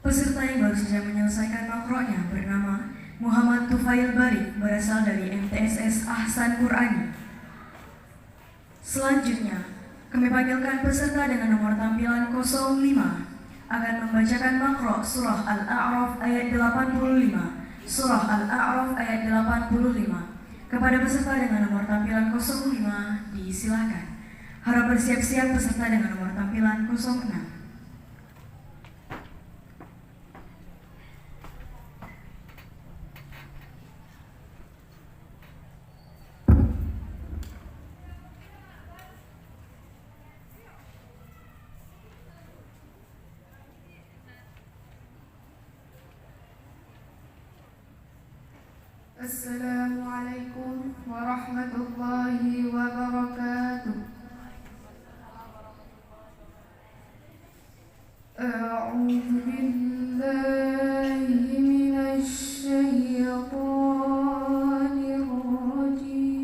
Peserta yang baru saja menyelesaikan makronya bernama Muhammad Tufail Bari, berasal dari MTSS Ahsan Qurani. Selanjutnya, kami panggilkan peserta dengan nomor tampilan 05 akan membacakan makro surah Al-A'raf ayat 85. Surah Al-A'raf ayat 85. Kepada peserta dengan nomor tampilan 05 disilakan. Harap bersiap-siap peserta dengan nomor tampilan 06. Assalamualaikum warahmatullahi wabarakatuh. A'udzu billahi minasy syaithanir rajim.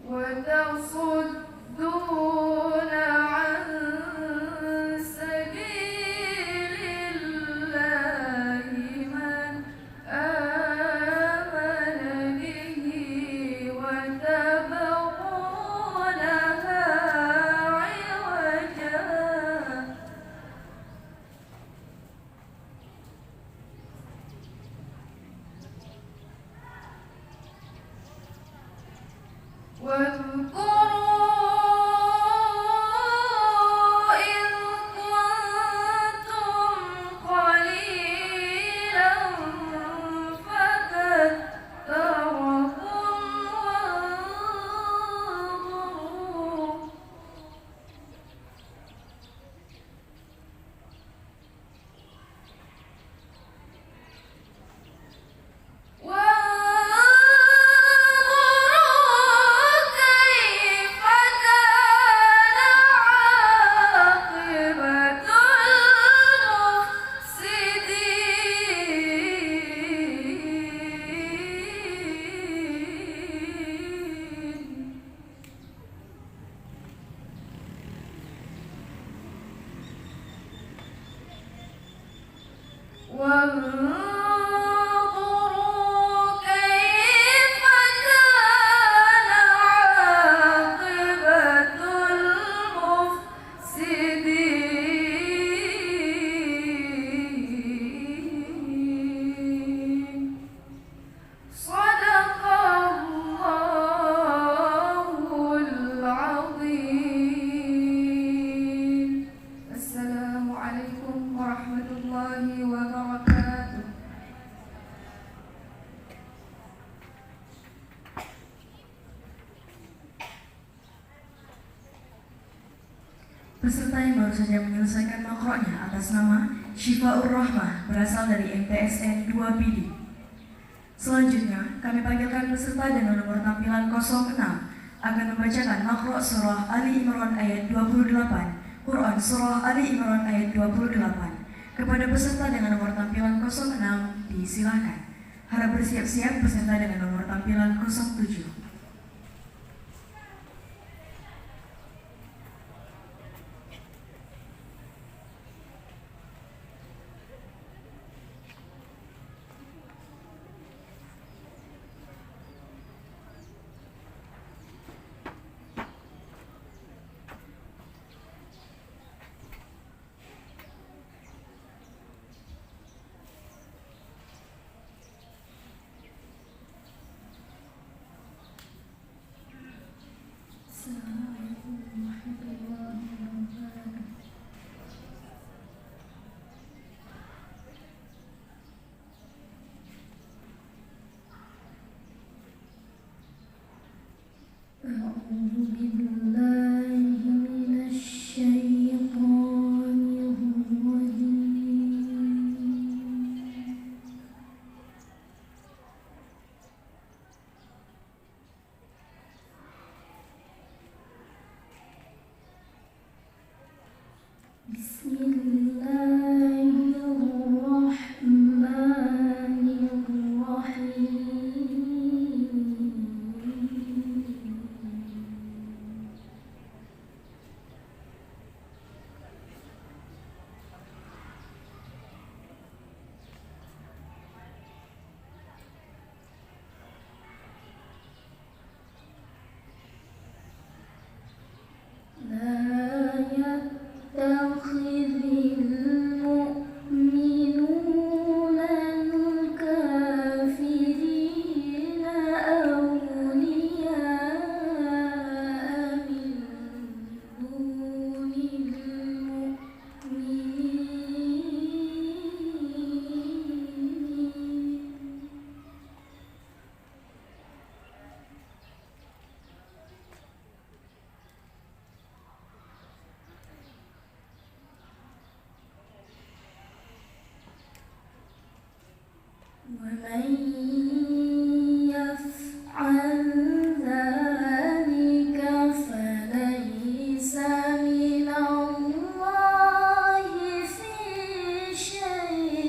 وتصدون عن سبيل الله من آمن به وتبغونها عوجا واذكروا إذ كنتم قليلا فكثركم وانظروا كيف كان عاقبة المفسدين وانظروا كيف كان عاقبة المفسدين صدق الله العظيم. السلام عليكم ورحمة الله وبركاته. Peserta yang baru saja menyelesaikan makroknya atas nama Syifaur Rahmah berasal dari MTSN 2 PD. Selanjutnya, kami panggilkan peserta dengan nomor tampilan 06 akan membacakan makrok surah Ali Imran ayat 28, Quran surah Ali Imran ayat 28. Kepada peserta dengan nomor tampilan 06 disilakan. Harap bersiap-siap peserta dengan nomor tampilan 07. Assalamualaikum warahmatullahi wabarakatuh. A'udzu billahi minasy syaithanir rajim. ومن يفعل ذلك فليس من الله في شيء.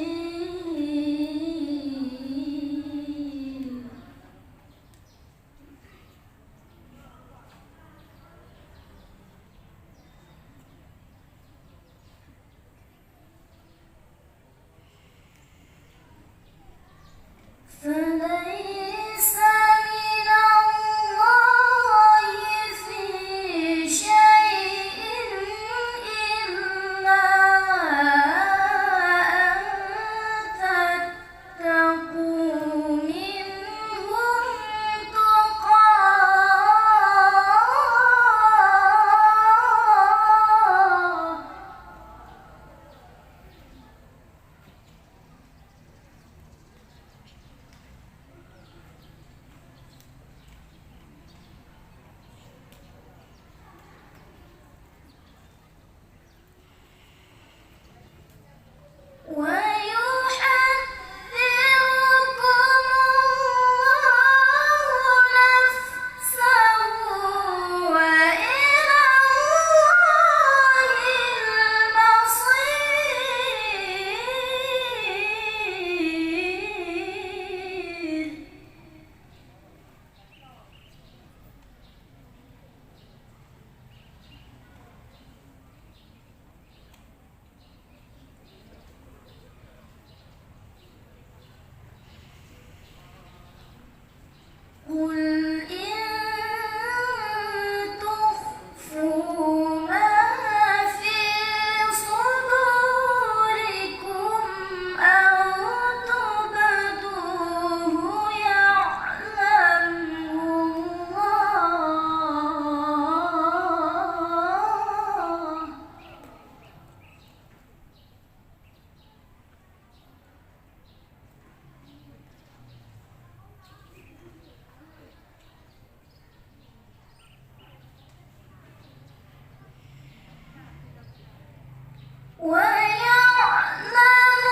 ويعلم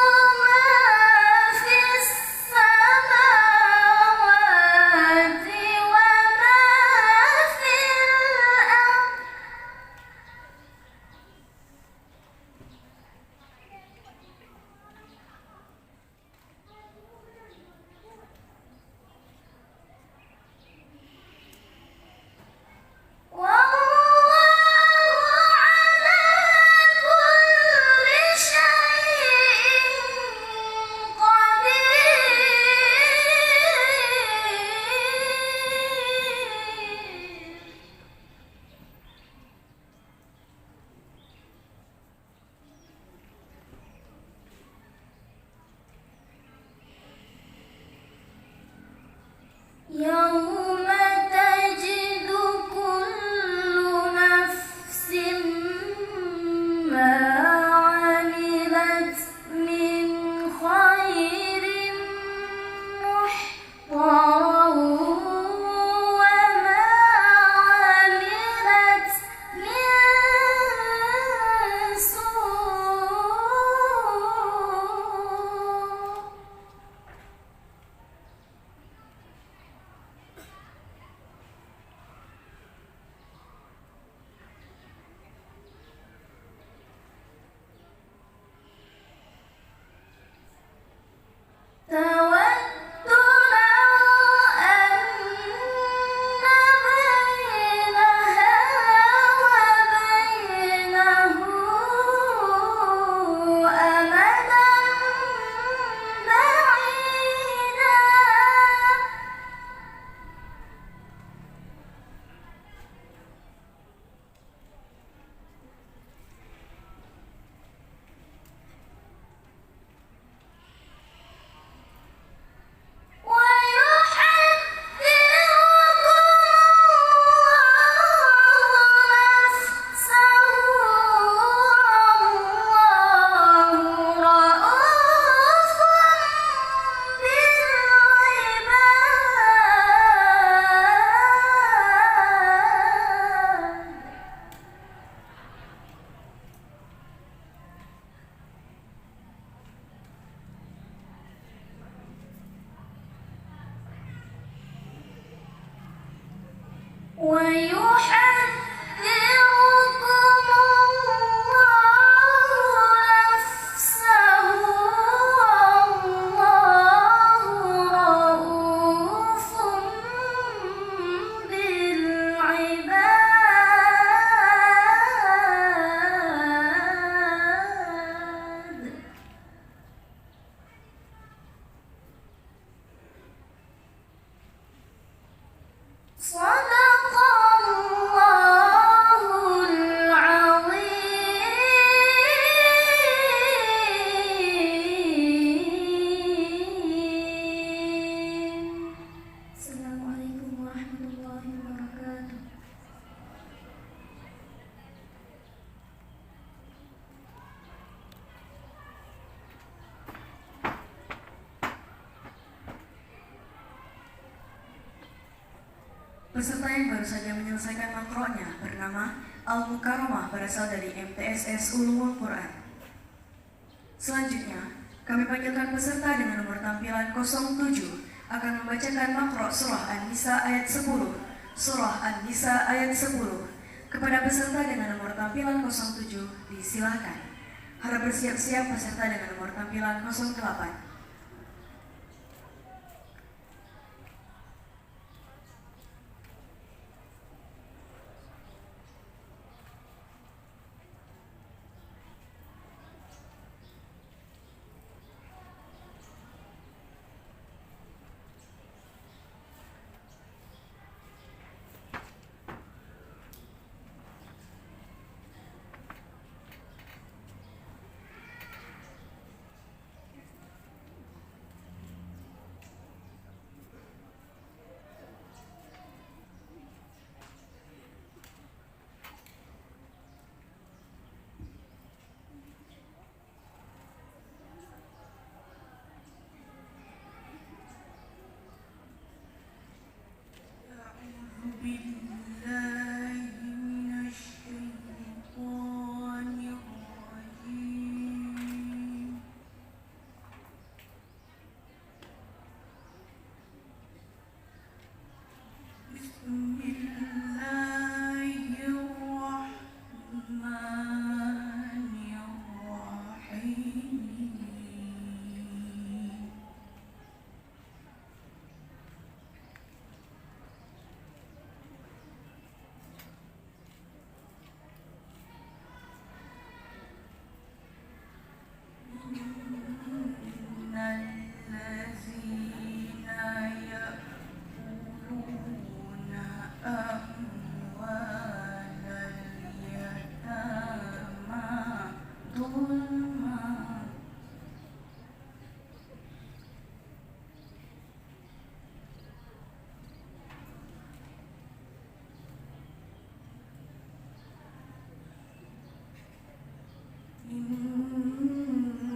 ما في السماوات وما في الأرض يوم تجد كل نفس ما عملت من خير محضرا وما عملت من سوء تود لو أن بينها وبينه أمدا بعيدا ويحذركم الله نفسه والله رؤوف بالعباد صدق الله العظيم. السلام عليكم ورحمة الله وبركاته. Peserta yang baru saja menyelesaikan makronya bernama Al-Mukarramah berasal dari MTSS Ulumul Quran. Selanjutnya, kami panggilkan peserta dengan nomor tampilan 07 akan membacakan makro surah An-Nisa ayat 10. Surah An-Nisa ayat 10. Kepada peserta dengan nomor tampilan 07 disilahkan. Harap bersiap-siap peserta dengan nomor tampilan 08. بالله من الشيطان الرجيم أموال اليتامى ظلما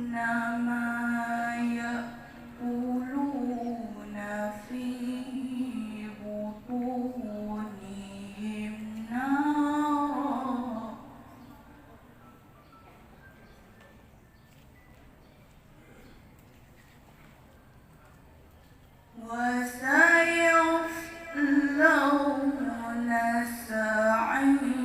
إنما يأكلون في بطونهم نارا وسيصلون سعيرا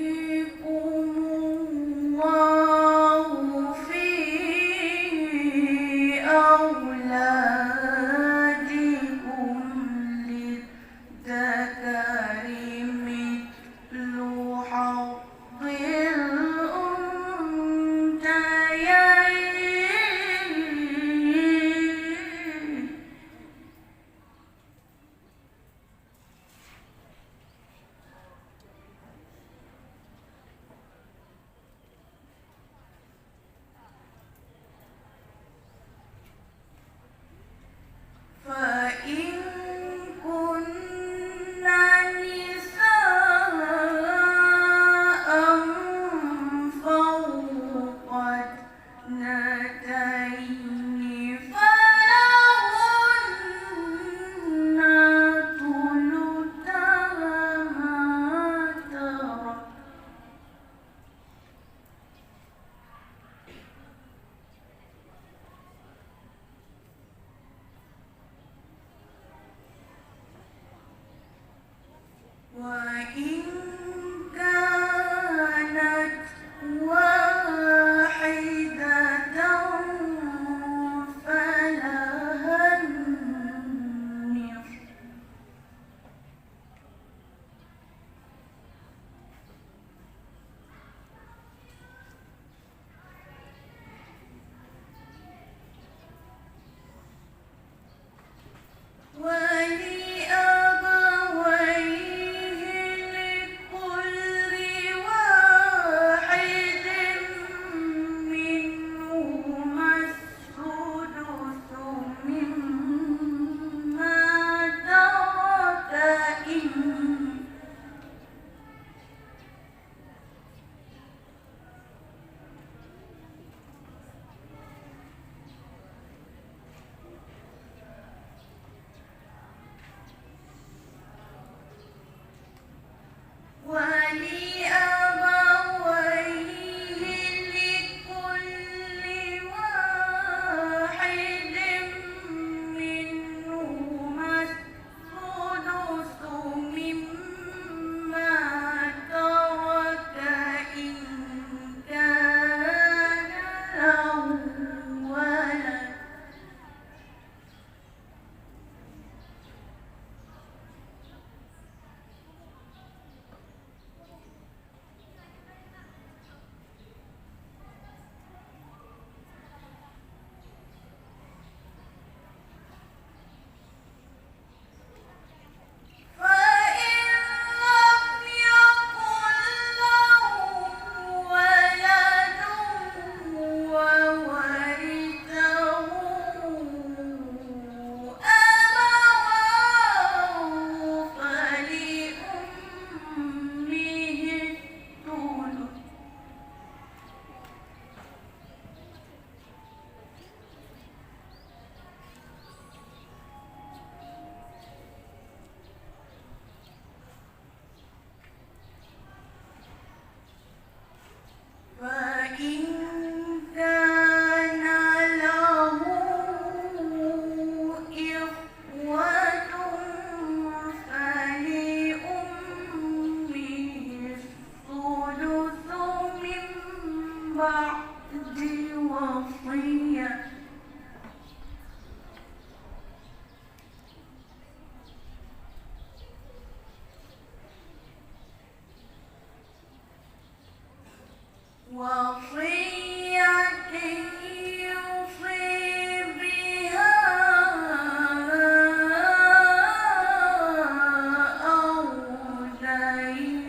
يوصيكم الله في أولادكم للذكر مثل حظ الأنثيين وصية يوصي بها أو دين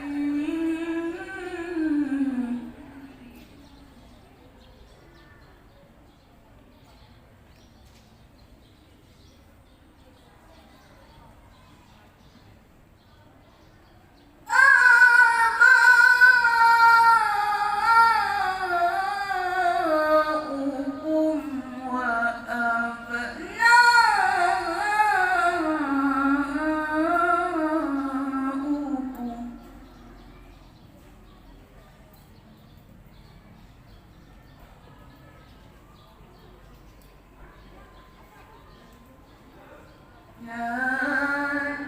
آباؤكم وأبناؤكم لا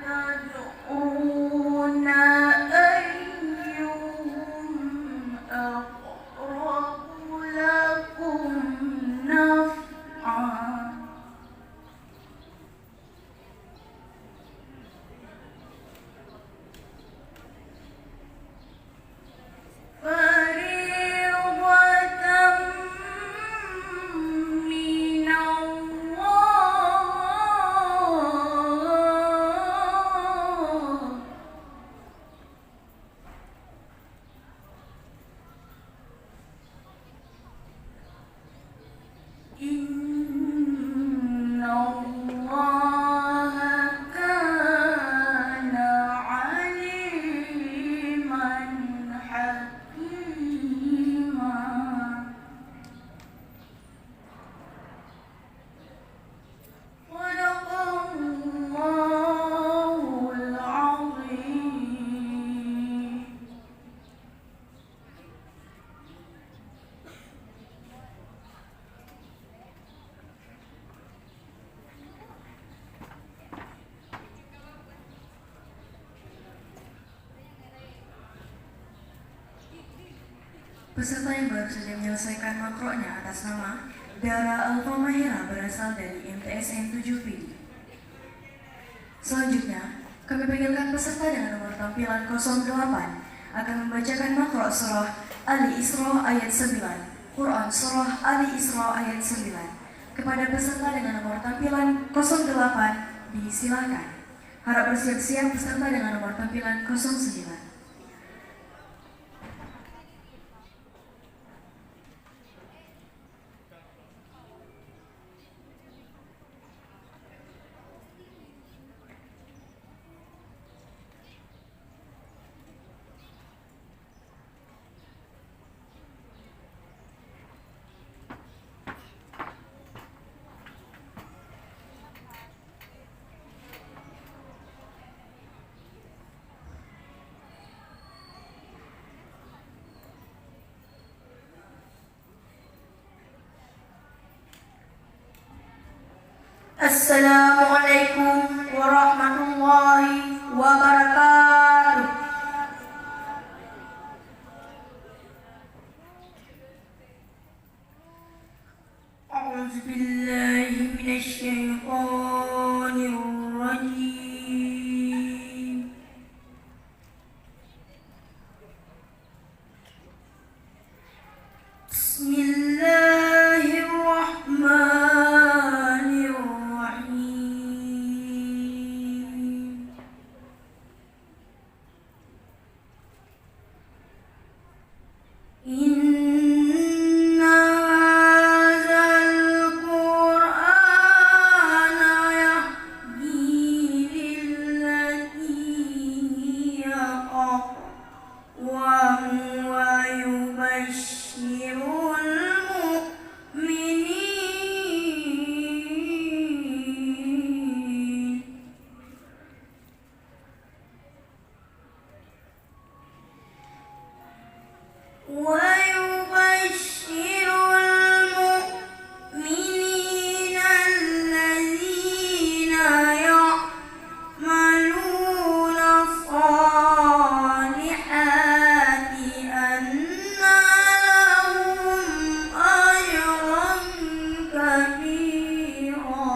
تدرون أيهم أقرب لكم نفعا فريضة من الله إن الله كان عليما حكيما صدق الله العظيم. Peserta yang baru saja menyelesaikan makroknya atas nama Dara Alfa Mahira berasal dari MTSN 7PD. Selanjutnya, kami panggilkan peserta dengan nomor tampilan 08 akan membacakan makrok surah Ali Isra ayat 9, Quran surah Ali Isra ayat 9. Kepada peserta dengan nomor tampilan 08 disilakan. Harap bersiap-siap peserta dengan nomor tampilan 09. Assalamualaikum warahmatullahi wabarakatuh. A'udzu billahi minasy syaithanir rajim. Bismillahirrahmanirrahim. Inna hadzal Qur'ana yahdi lillati hiya aqwam wa yubashshirul mu'minin الذين يعملون الصالحات أن لهم أجرا كبيرا.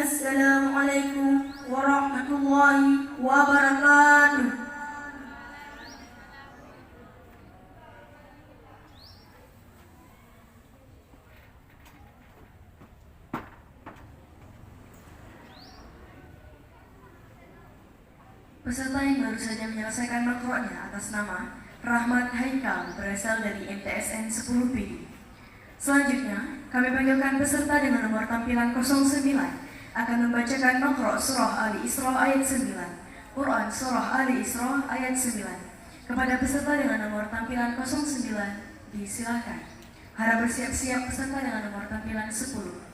Assalamualaikum warahmatullahi wabarakatuh. Peserta yang baru saja menyelesaikan makroknya atas nama Rahmat Haikal berasal dari MTSN 10 PD. Selanjutnya, kami panggilkan peserta dengan nomor tampilan 09 akan membacakan makrok surah Ali Isra ayat 9, Quran surah Ali Isra ayat 9. Kepada peserta dengan nomor tampilan 09, disilakan. Harap bersiap-siap peserta dengan nomor tampilan 10.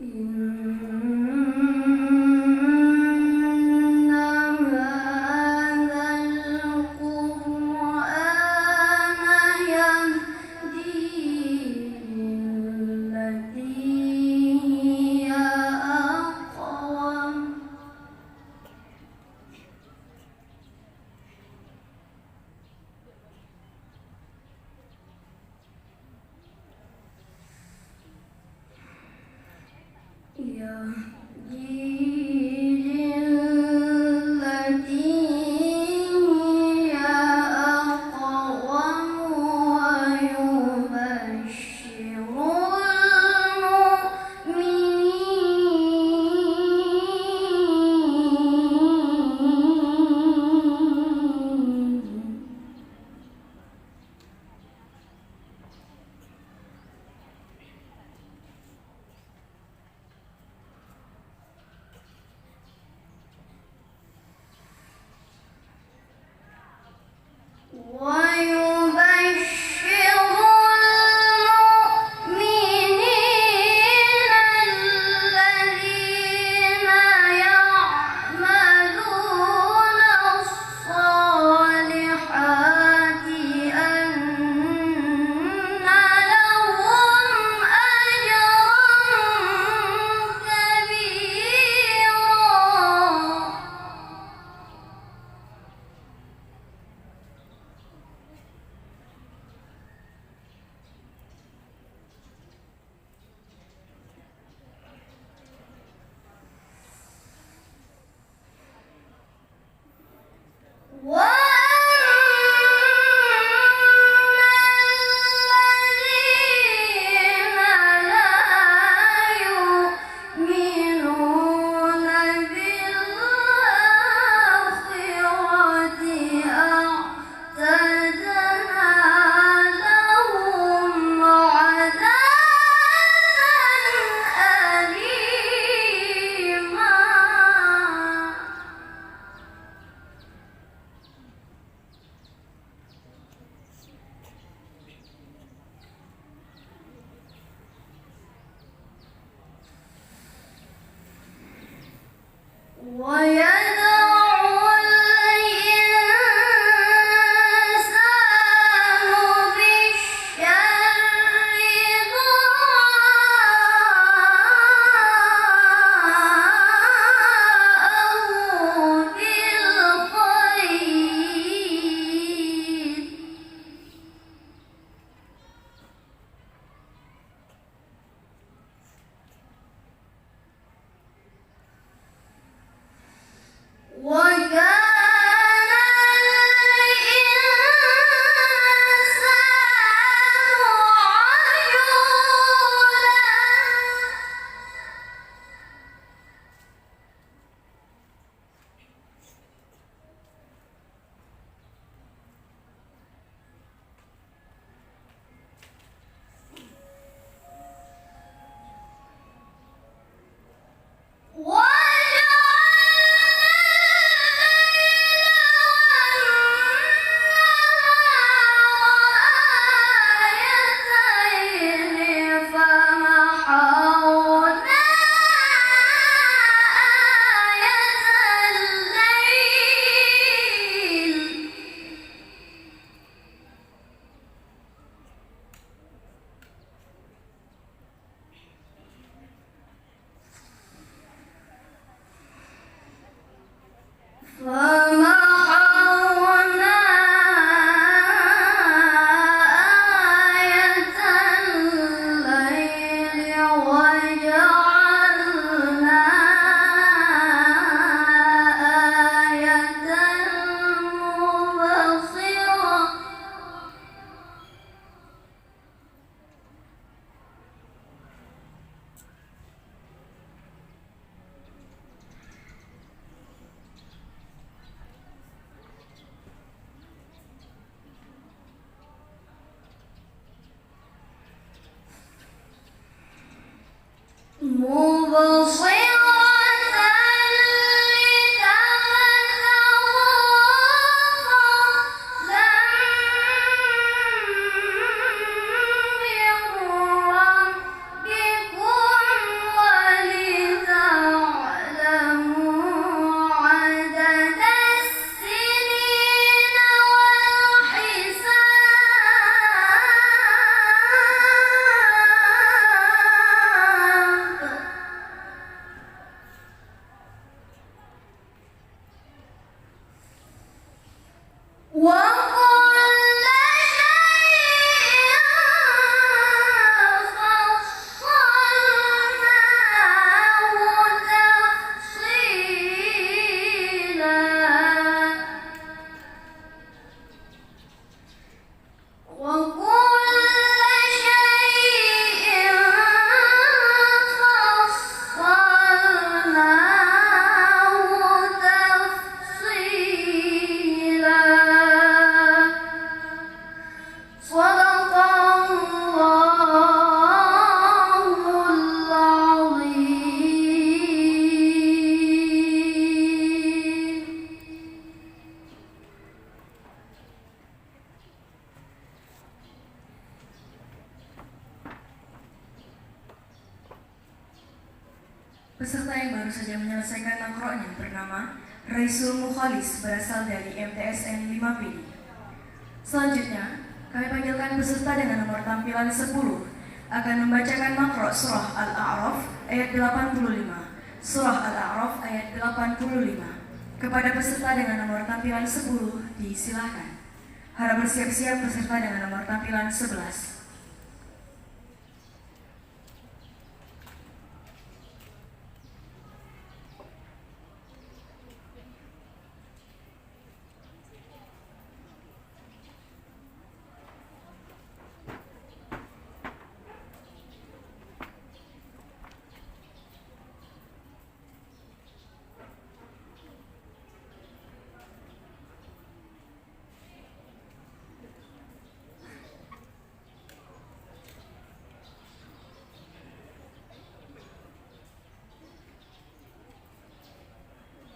Ya Peserta yang baru saja menyelesaikan nakroknya bernama Raisul Mukhalis, berasal dari MTSN 5 Pidi. Selanjutnya, kami panggilkan peserta dengan nomor tampilan 10 akan membacakan makrok surah Al-A'raf ayat 85. Surah Al-A'raf ayat 85. Kepada peserta dengan nomor tampilan 10 disilahkan. Harap bersiap-siap peserta dengan nomor tampilan 11.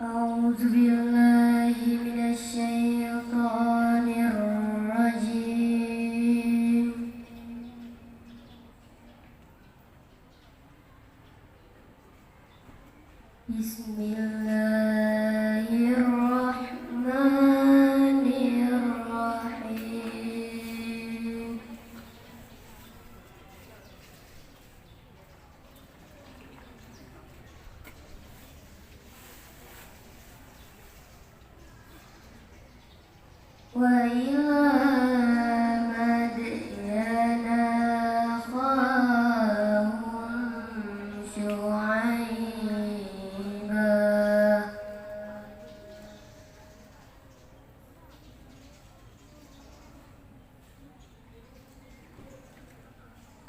أعوذ بالله من الشيطان الرجيم بسم الله الرحمن الرحيم وإلى مدين أخاهم شعيبا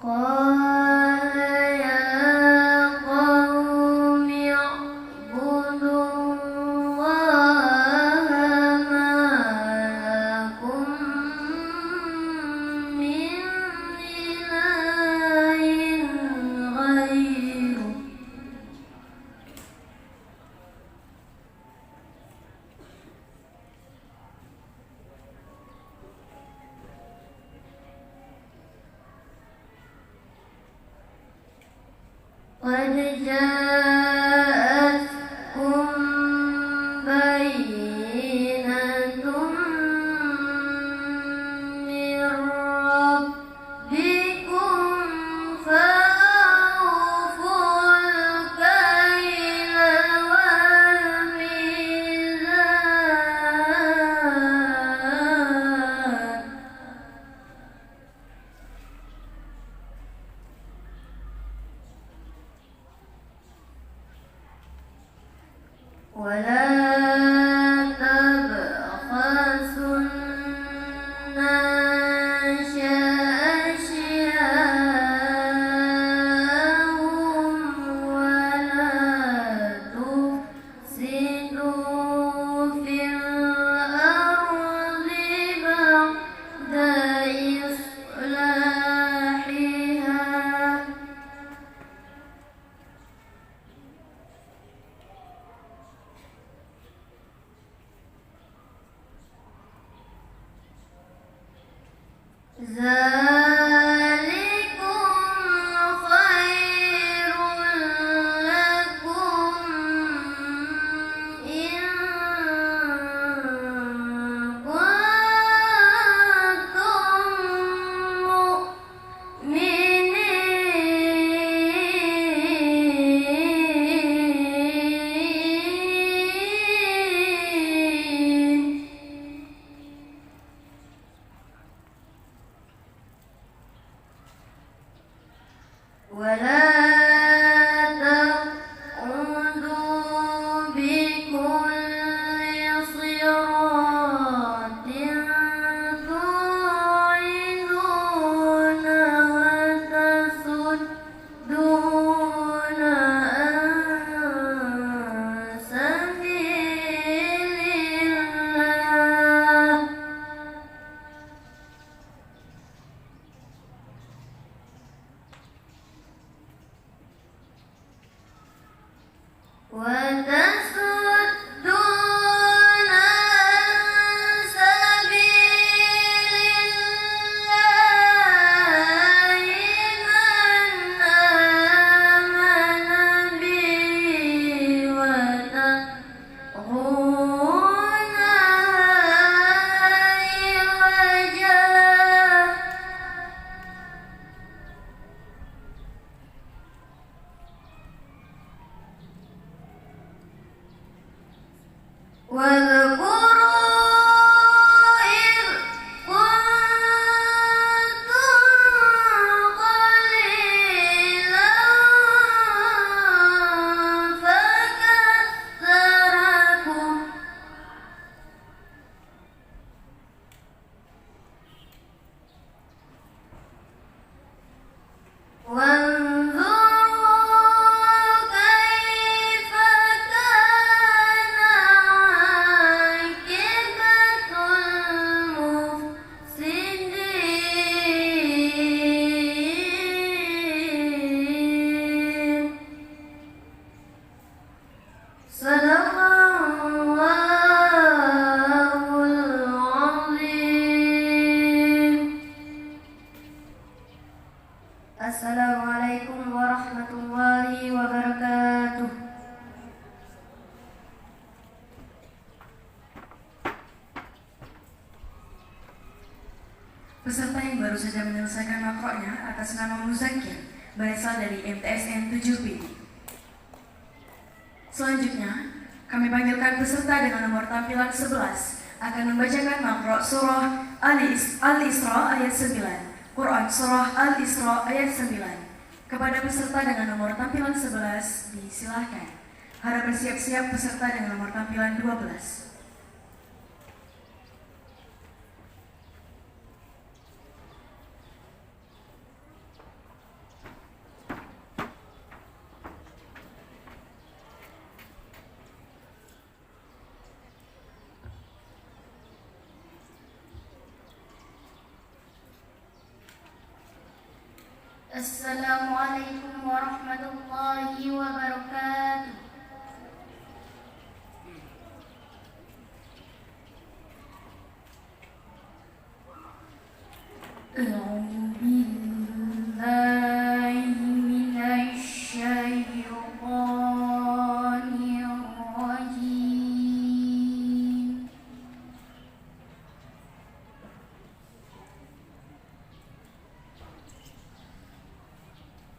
قال يا قوم اعبدوا الله ما لكم من إله غيره قد جاءتكم بينة من ربكم فأوفوا الكيل والميزان ولا تبخسوا الناس أشياءهم ولا تفسدوا في الأرض بعد إصلاحها ذلكم خير لكم إن كنتم مؤمنين ولا تقعدوا بكل صراط توعدون وتصدون عن سبيل الله وتصدون عن سبيل الله من آمن به واذكروا إذ كنتم قليلا فكثركم وانظروا كيف كان عاقبة المفسدين صدق الله العظيم. Assalamualaikum warahmatullahi wabarakatuh. Peserta yang baru saja menyelesaikan makroknya atas nama Muzakir berasal dari MTSN 7PD. Selanjutnya, kami panggilkan peserta dengan nomor tampilan 11 akan membacakan makrok surah Al-Isra ayat 9, Quran surah Al-Isra ayat 9. Kepada peserta dengan nomor tampilan 11 disilahkan. Harap bersiap-siap peserta dengan nomor tampilan 12. Assalamualaikum warahmatullahi wabarakatuh. A'udzu billahi minasy syaithanir rajim.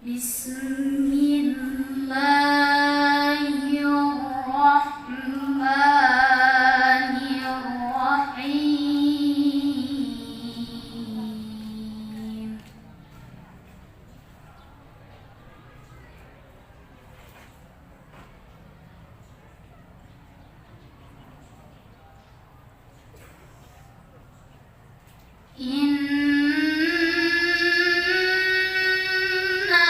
Bismillahirrahmanirrahim. Inna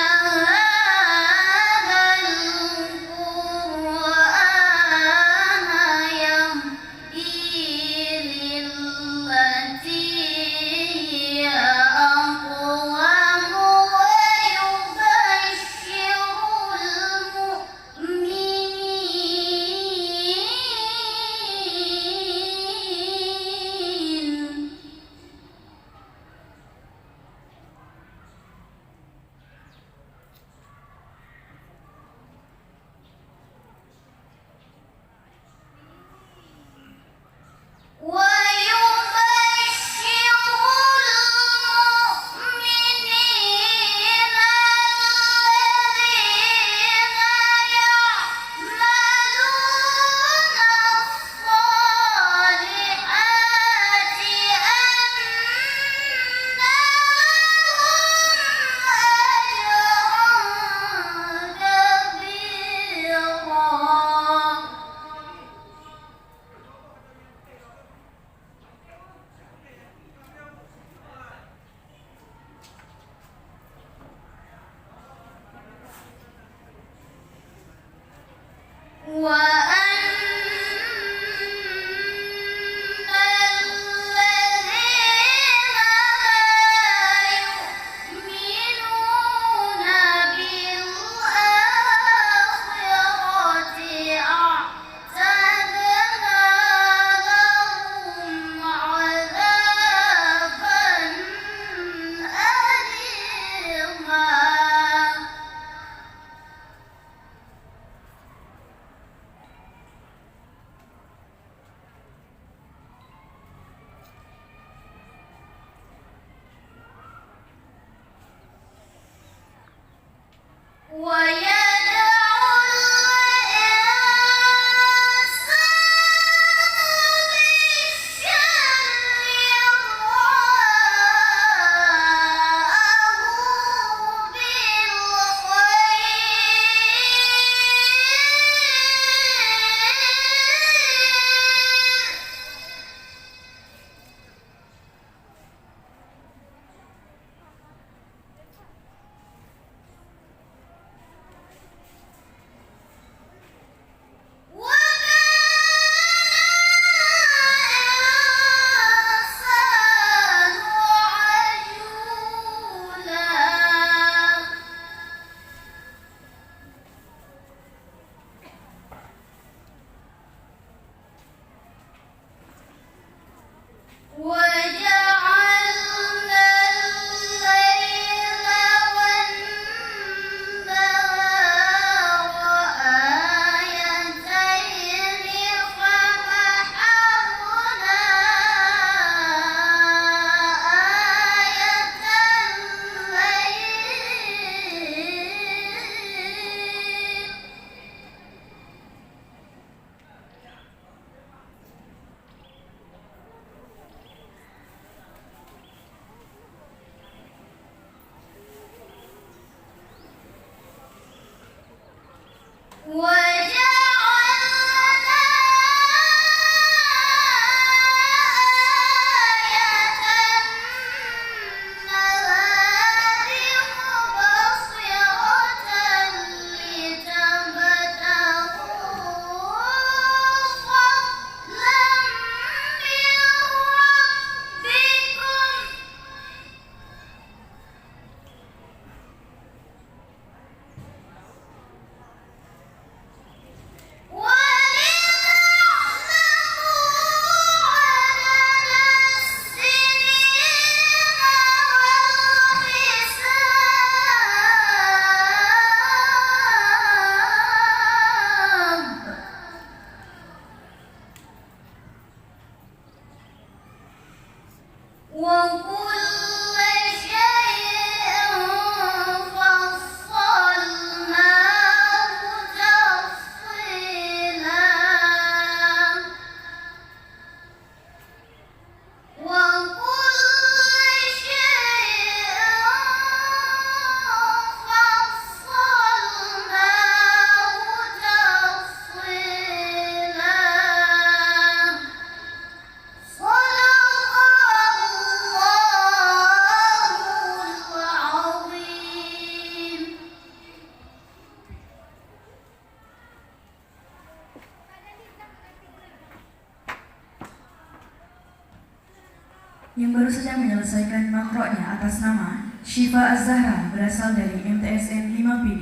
Yang baru saja menyelesaikan makroknya atas nama Syifa Az-Zahra berasal dari MTSN 5 PD.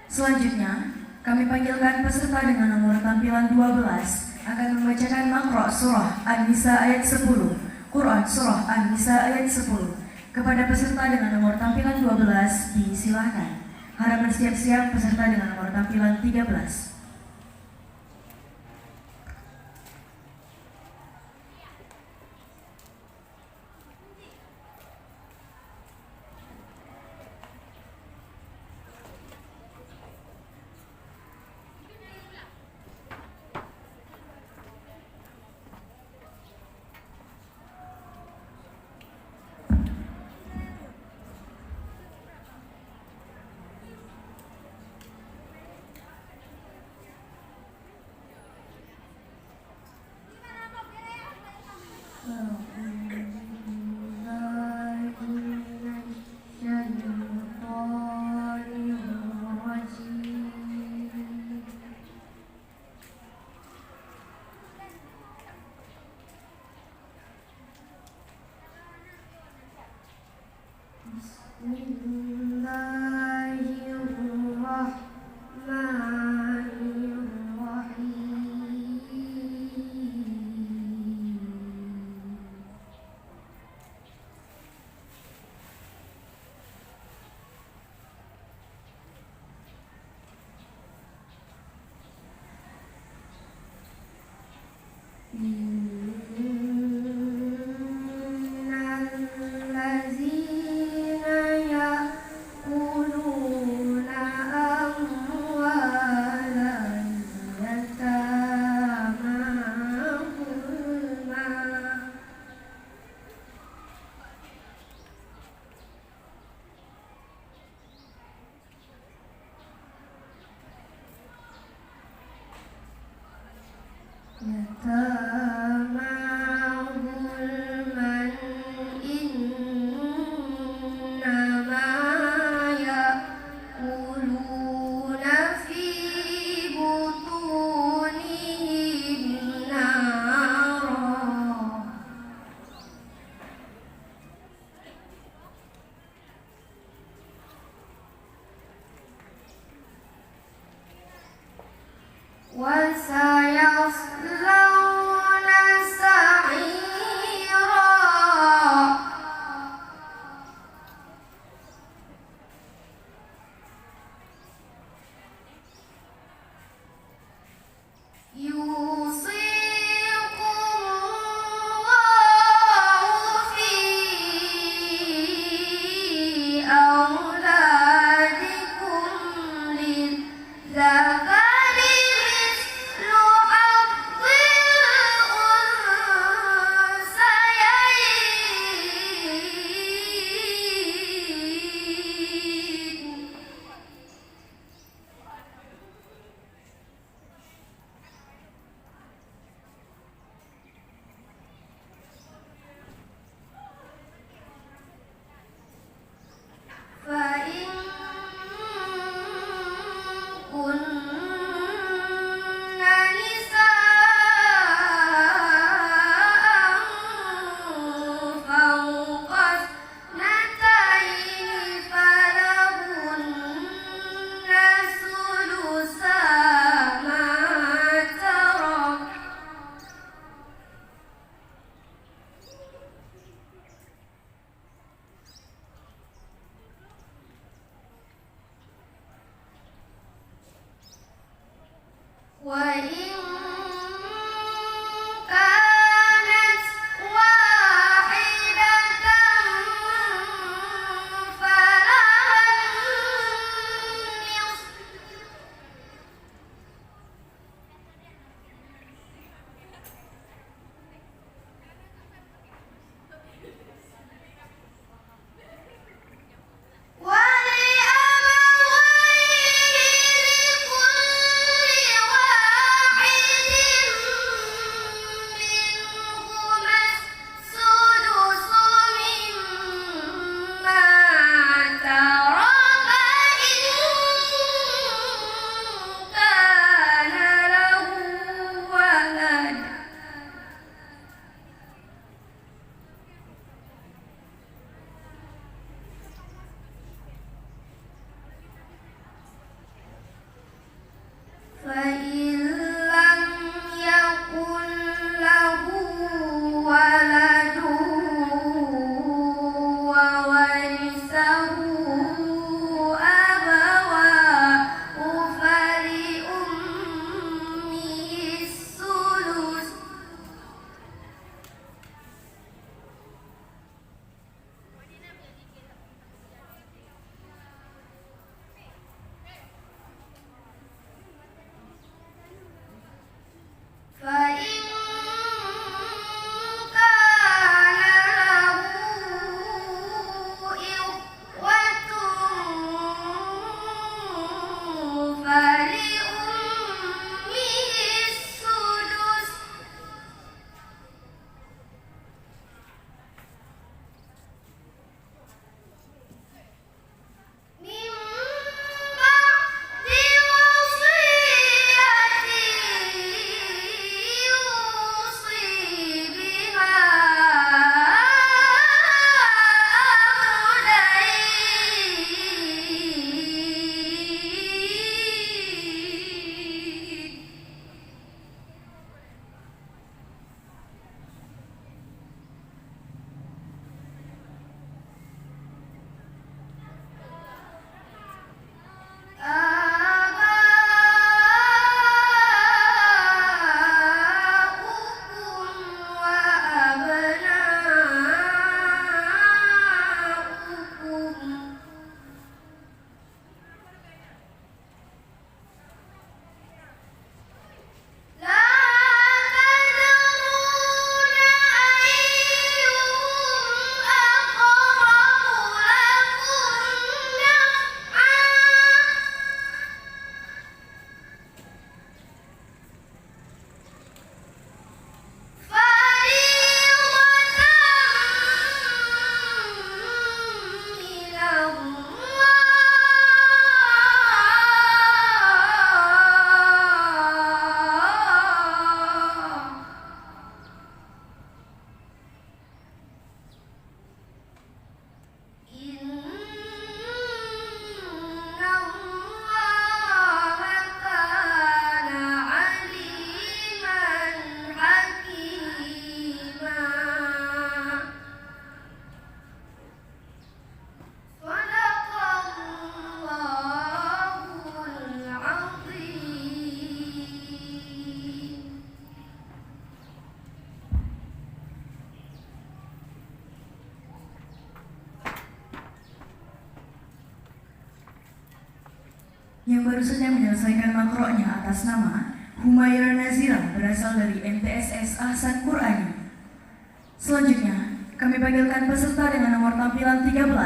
Selanjutnya, kami panggilkan peserta dengan nomor tampilan 12 akan membacakan makrok surah An-Nisa ayat 10, Quran surah An-Nisa ayat 10. Kepada peserta dengan nomor tampilan 12 disilahkan. Harap bersiap-siap peserta dengan nomor tampilan 13. الذين يأكلون yang baru saja menyelesaikan makroknya atas nama Humaira Nazira berasal dari MTSS Ahsan Qur'ani. Selanjutnya, kami panggilkan peserta dengan nomor tampilan 13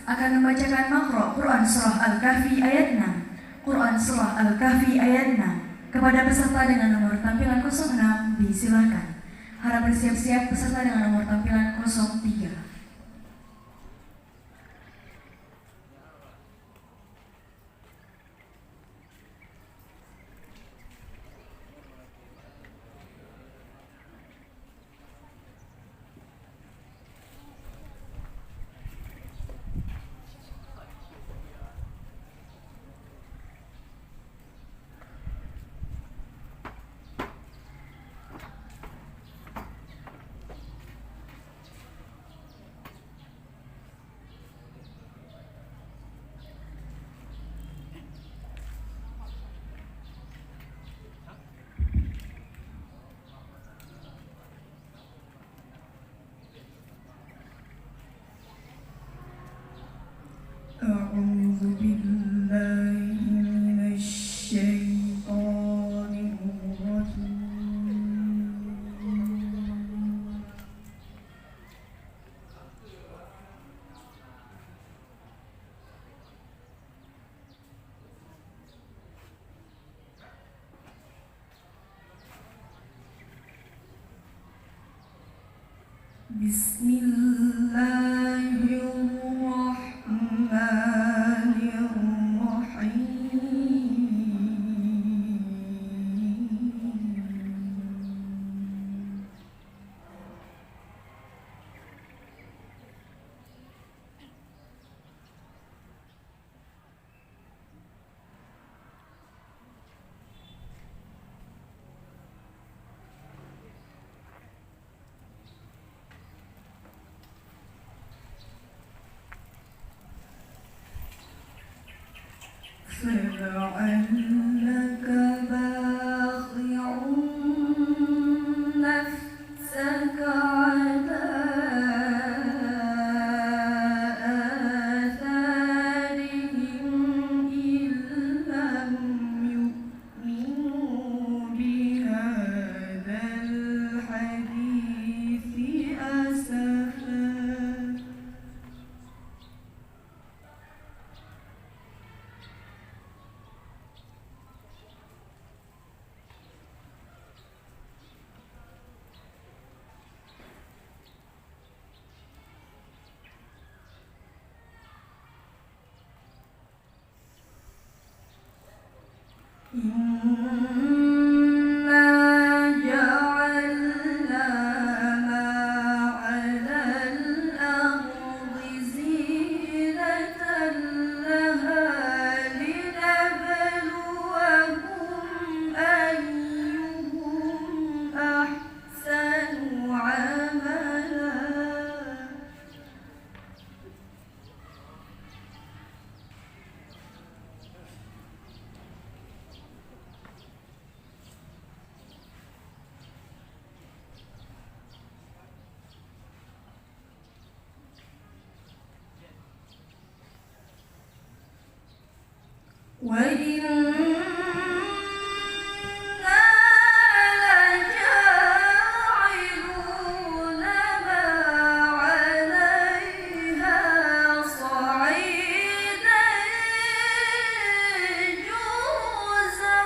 akan membacakan makrok Quran Surah Al-Kahfi ayat 6. Quran Surah Al-Kahfi ayat 6. Kepada peserta dengan nomor tampilan 06 disilakan. Harap bersiap-siap peserta dengan nomor tampilan 03. أعوذ بالله من الشيطان الرجيم بسم الله الرحمن الرحيم فلعلك باخع نفسك على آثارهم إن لم يؤمنوا بهذا الحديث أسفا إنا جعلنا ما على الأرض زينة لها لنبلوهم أيهم أحسن عملا وإنا لجاعلون ما عليها صعيدا جرزا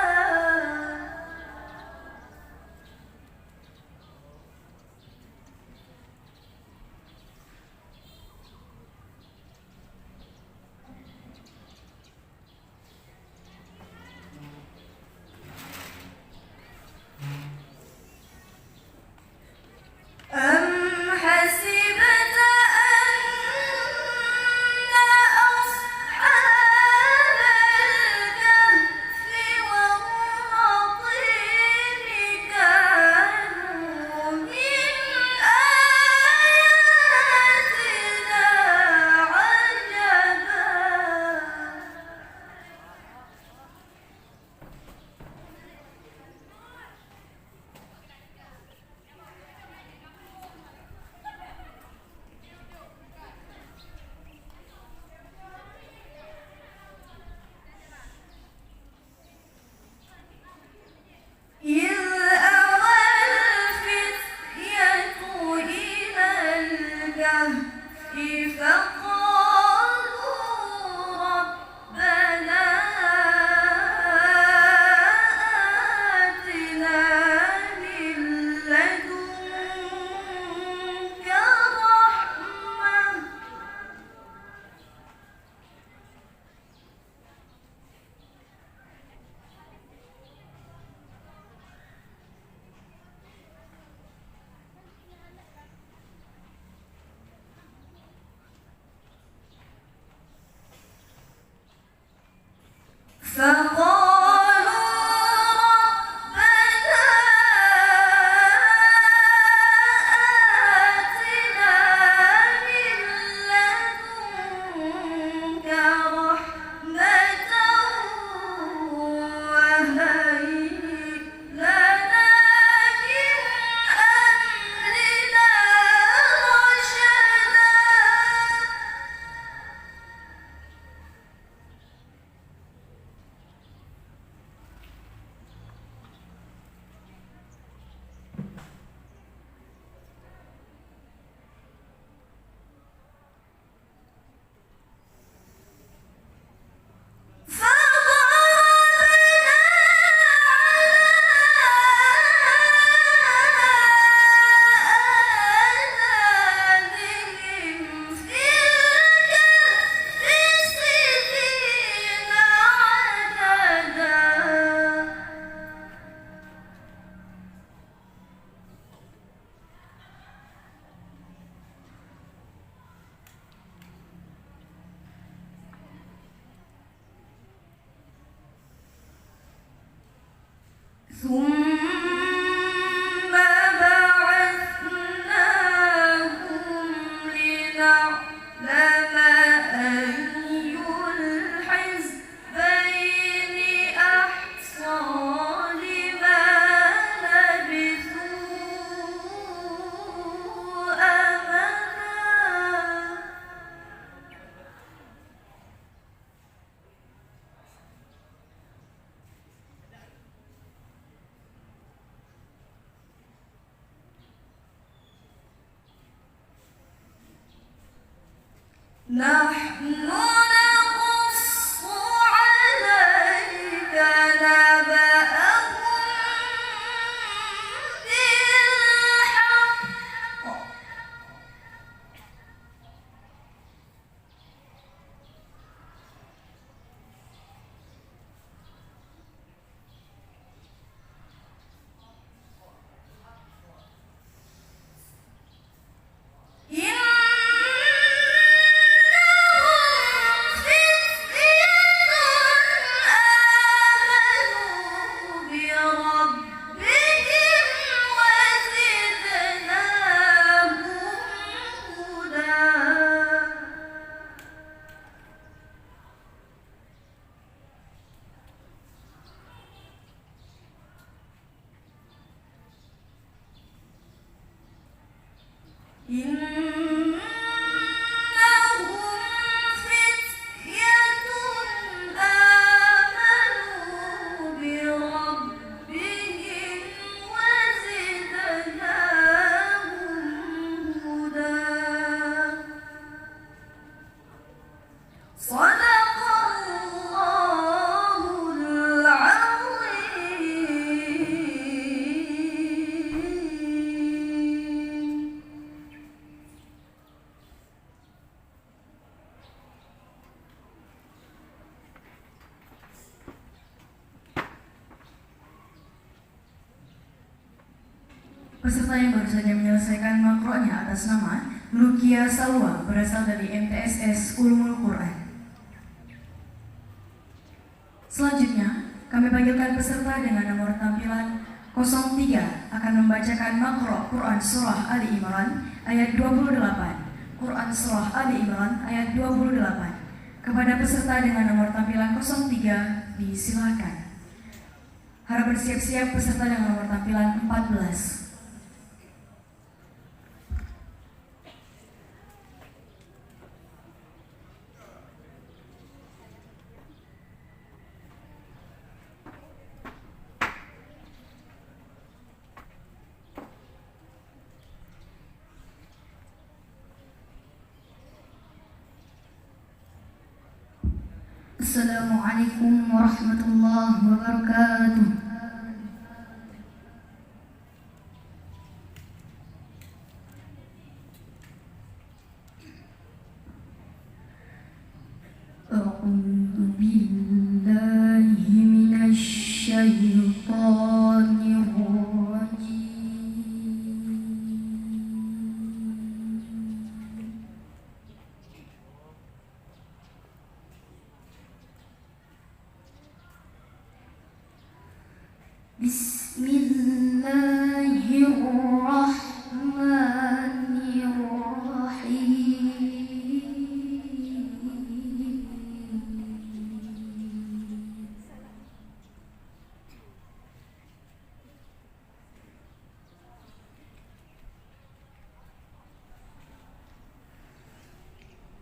فقالوا ربنا آتنا من لدنك رحمة وهيئ لنا من أمرنا رشدا. ثم بعثناهم لنعلم أي الحزبين أحصى لما لبثوا أمدا. نحن نقص عليك نبأهم بالحق. إنهم فتية آمنوا بربهم وزدناهم هدى. صدق الله العظيم. Peserta yang baru saja menyelesaikan makronya atas nama Lukia Salwa berasal dari MTSS Ulumul Quran. Selanjutnya, kami panggilkan peserta dengan nomor tampilan 03 akan membacakan makro Quran Surah Ali Imran ayat 28. Quran Surah Ali Imran ayat 28. Kepada peserta dengan nomor tampilan 03 disilakan. Harap bersiap-siap peserta dengan nomor tampilan 14. Assalamualaikum warahmatullahi wabarakatuh. A'udzu billahi minasy syaithanir rajim.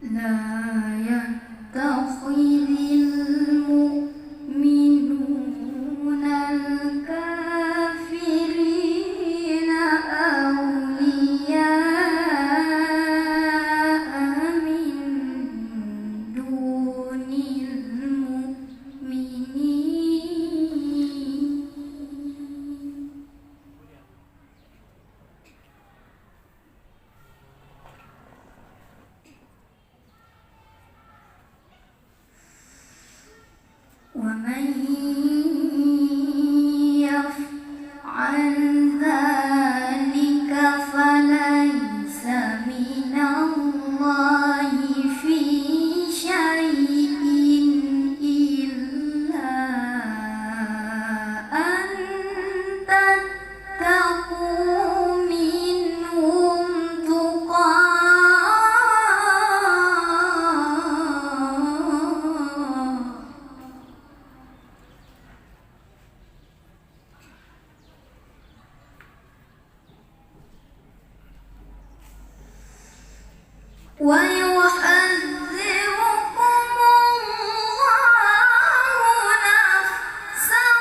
لا يتخذ المؤمنون الكافرين أولياء من دون المؤمنين ومن يفعل ذلك فليس من الله في شيء إلا أن تتقوا منهم تقاه ويحذركم الله نفسه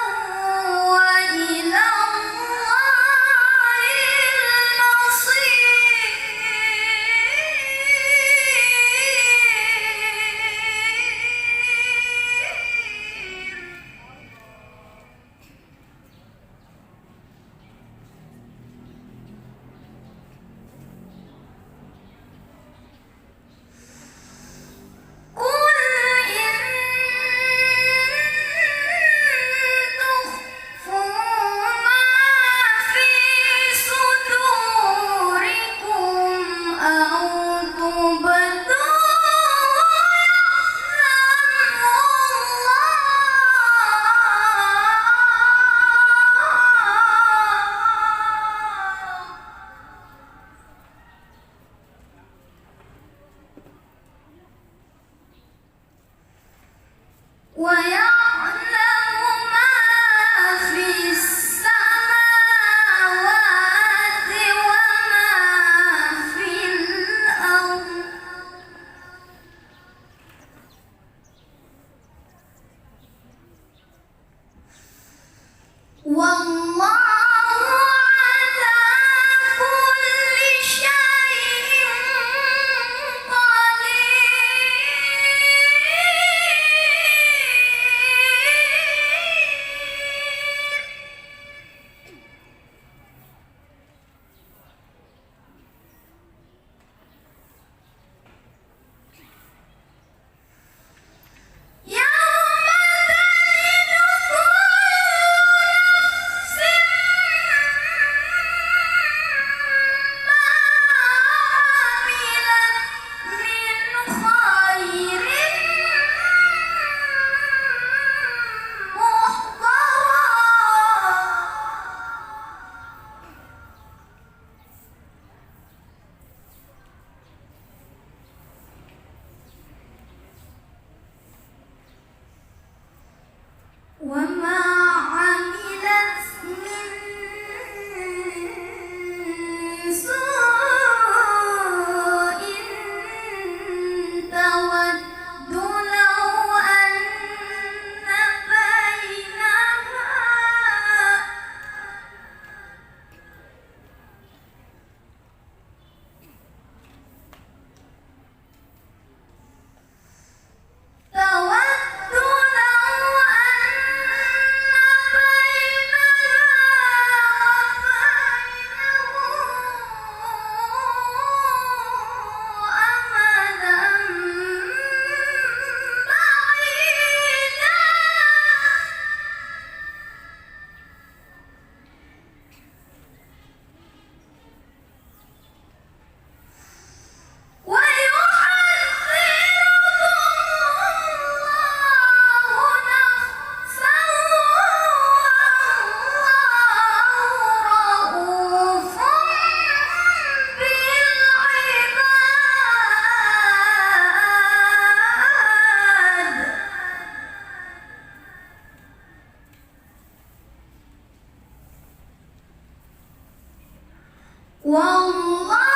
وإلى الله المصير قل إن تخفوا ما في صدوركم أو تبدوه يعلمه الله ويعلم ما في السماوات وما في الأرض والله على كل شيء قدير يوم تجد كل نفس والله